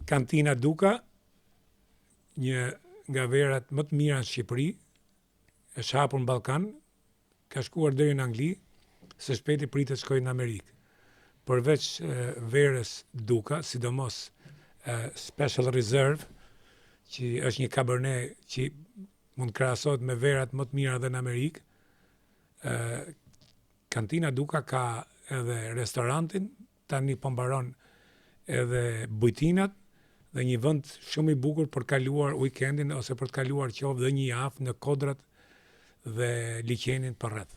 Kantina Duka, një nga verat më të mira në Shqipëri, është hapur në Ballkan, ka shkuar deri në Angli, së shpejti pritet shkojë në Amerikë. Përveç verës Duka, sidomos Special Reserve, që është një Cabernet që mund krahasohet me verat më të mira edhe në Amerikë. Kantina Duka ka edhe restorantin, tani po mbaron edhe bujtinat, dhe një vend shumë i bukur për kaluar weekendin ose për të kaluar qoftë dhe një javë në Kodrat dhe liqenin përreth.